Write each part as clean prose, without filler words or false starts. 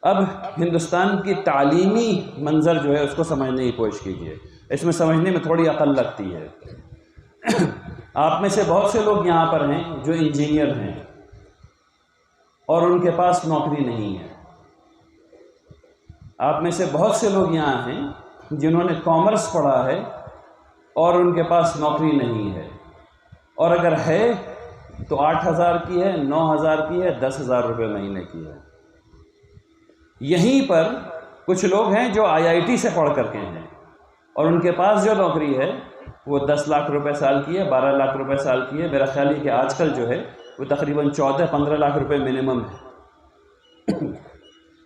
اب ہندوستان کی تعلیمی منظر جو ہے اس کو سمجھنے کی کوشش کیجیے، اس میں سمجھنے میں تھوڑی عقل لگتی ہے۔ آپ میں سے بہت سے لوگ یہاں پر ہیں جو انجینئر ہیں اور ان کے پاس نوکری نہیں ہے۔ آپ میں سے بہت سے لوگ یہاں ہیں جنہوں نے کامرس پڑھا ہے اور ان کے پاس نوکری نہیں ہے، اور اگر ہے تو 8,000 کی ہے، 9,000 کی ہے، 10,000 روپے مہینے کی ہے۔ یہیں پر کچھ لوگ ہیں جو IIT سے پڑھ کر کے ہیں اور ان کے پاس جو نوکری ہے وہ 10 لاکھ روپے سال کی ہے، 12 لاکھ روپے سال کی ہے۔ میرا خیال ہے کہ آج کل جو ہے وہ تقریباً 14-15 لاکھ روپے منیمم ہے۔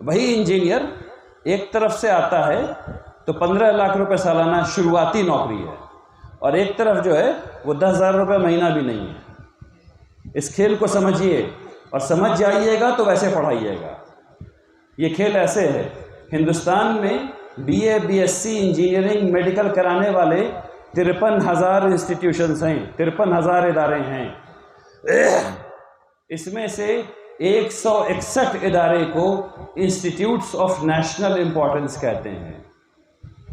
وہی انجینئر ایک طرف سے آتا ہے تو 15 لاکھ روپے سالانہ شروعاتی نوکری ہے، اور ایک طرف جو ہے وہ 10,000 روپے مہینہ بھی نہیں ہے۔ اس کھیل کو سمجھیے، اور سمجھ جائیے گا تو ویسے پڑھائیے گا۔ یہ کھیل ایسے ہے، ہندوستان میں BA BSc انجینئرنگ میڈیکل کرانے والے 53,000 انسٹیٹیوشنز ہیں، 53,000 ادارے ہیں۔ اس میں سے 161 ادارے کو انسٹیٹیوٹس آف نیشنل امپورٹنس کہتے ہیں۔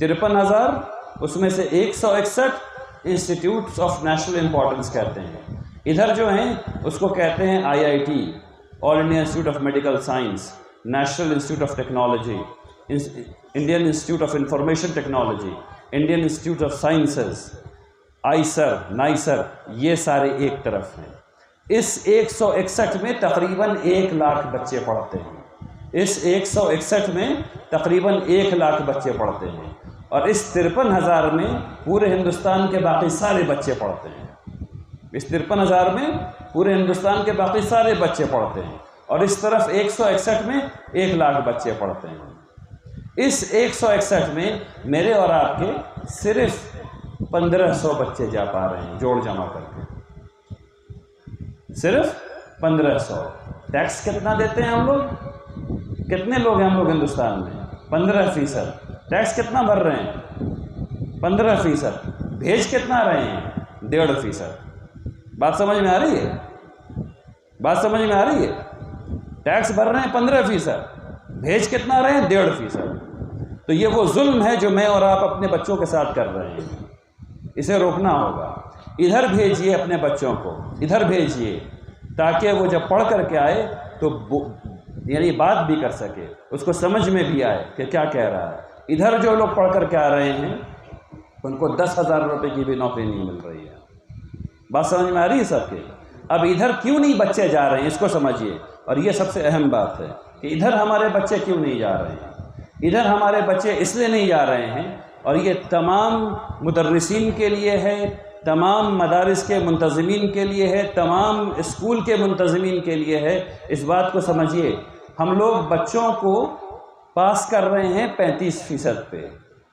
53,000، اس میں سے 161 انسٹیٹیوٹس آف نیشنل امپورٹنس کہتے ہیں۔ ادھر جو ہیں اس کو کہتے ہیں IIT، all India institute of medical science, national institute of technology, Indian institute of information technology, Indian institute of sciences, IISER, NISER, یہ سارے ایک طرف ہیں۔ اس 161 میں تقریباً 1 لاکھ بچے پڑھتے ہیں۔ اس 161 میں تقریباً 1 لاکھ بچے پڑھتے ہیں، اور اس 53,000 میں پورے ہندوستان کے باقی سارے بچے پڑھتے ہیں۔ اس 53,000 میں پورے ہندوستان کے باقی سارے بچے پڑھتے ہیں، اور اس طرف 161 میں 1 لاکھ بچے پڑھتے ہیں۔ اس 161 میں میرے اور آپ کے صرف 1,500 بچے جا پا رہے ہیں، جوڑ جمع کر کے صرف 1,500۔ ٹیکس کتنا دیتے ہیں ہم لوگ؟ کتنے لوگ ہیں ہم لوگ ہندوستان میں؟ 15%۔ ٹیکس کتنا بھر رہے ہیں؟ 15%۔ بھیج کتنا رہے ہیں؟ 1.5%۔ بات سمجھ میں آ رہی ہے؟ بات سمجھ میں آ رہی ہے؟ ٹیکس بھر رہے ہیں 15%، بھیج کتنا رہے ہیں؟ 1.5%۔ تو یہ وہ ظلم ہے جو میں اور آپ اپنے بچوں کے ساتھ کر رہے ہیں، اسے روکنا ہوگا۔ ادھر بھیجیے اپنے بچوں کو، ادھر بھیجیے، تاکہ وہ جب پڑھ کر کے آئے تو یعنی بات بھی کر سکے، اس کو سمجھ میں بھی آئے کہ کیا کہہ رہا ہے۔ ادھر جو لوگ پڑھ کر کے آ رہے ہیں ان کو 10,000 روپے کی بھی نوکری نہیں مل رہی ہے۔ بات سمجھ میں آ رہی ہے سب کے؟ اب ادھر کیوں نہیں بچے جا رہے ہیں اس کو سمجھیے، اور یہ سب سے اہم بات ہے کہ ادھر ہمارے بچے کیوں نہیں جا رہے ہیں۔ ادھر ہمارے بچے اس لیے نہیں جا رہے ہیں، اور یہ تمام مدرسین کے لیے ہے، تمام مدارس کے منتظمین کے لیے ہے، تمام اسکول کے منتظمین کے لیے ہے۔ اس بات کو سمجھیے، ہم لوگ بچوں کو پاس کر رہے ہیں 35% پہ،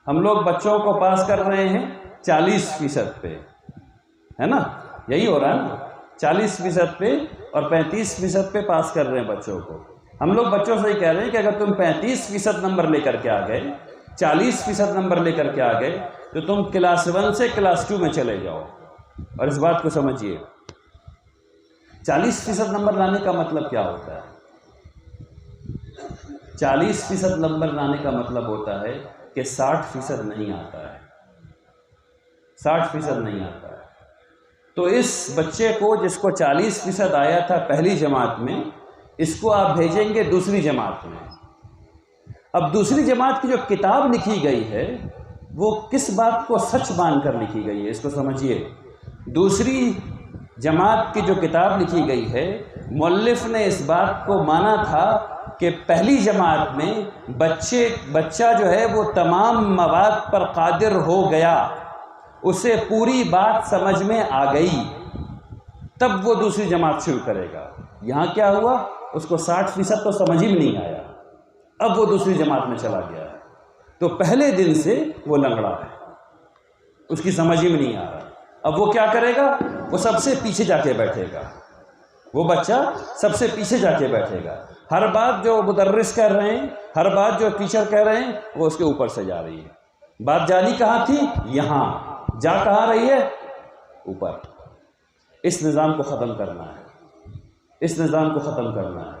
ہم لوگ بچوں کو پاس کر رہے ہیں 40% پہ، ہے نا؟ یہی ہو رہا ہے نا، 40% پہ اور 35% پہ پاس کر رہے ہیں بچوں کو۔ ہم لوگ بچوں سے ہی کہہ رہے ہیں کہ اگر تم 35% نمبر لے کر کے آ گئے، 40% نمبر لے کر کے آ گئے، تو تم کلاس 1 سے کلاس 2 میں چلے جاؤ۔ اور اس بات کو سمجھیے، 40% نمبر لانے کا مطلب کیا ہوتا ہے؟ 40% نمبر لانے کا مطلب ہوتا ہے کہ 60% نہیں آتا ہے، 60% نہیں آتا ہے۔ تو اس بچے کو جس کو 40% آیا تھا پہلی جماعت میں، اس کو آپ بھیجیں گے دوسری جماعت میں۔ اب دوسری جماعت کی جو کتاب لکھی گئی ہے وہ کس بات کو سچ مان کر لکھی گئی ہے، اس کو سمجھیے۔ دوسری جماعت کی جو کتاب لکھی گئی ہے، مؤلف نے اس بات کو مانا تھا کہ پہلی جماعت میں بچہ جو ہے وہ تمام مواد پر قادر ہو گیا، اسے پوری بات سمجھ میں آ گئی، تب وہ دوسری جماعت شروع کرے گا۔ یہاں کیا ہوا؟ اس کو 60% تو سمجھ ہی میں نہیں آیا، اب وہ دوسری جماعت میں چلا گیا ہے۔ تو پہلے دن سے وہ لنگڑا ہے، اس کی سمجھ ہی میں نہیں آ رہا۔ اب وہ کیا کرے گا؟ وہ سب سے پیچھے جا کے بیٹھے گا، وہ بچہ سب سے پیچھے جا کے بیٹھے گا۔ ہر بات جو مدرس کہہ رہے ہیں، ہر بات جو ٹیچر کہہ رہے ہیں، وہ اس کے اوپر سے جا رہی ہے۔ بات جانی کہاں تھی؟ یہاں۔ جا کہاں رہی ہے؟ اوپر۔ اس نظام کو ختم کرنا ہے، اس نظام کو ختم کرنا ہے۔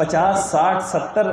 50, 60, 70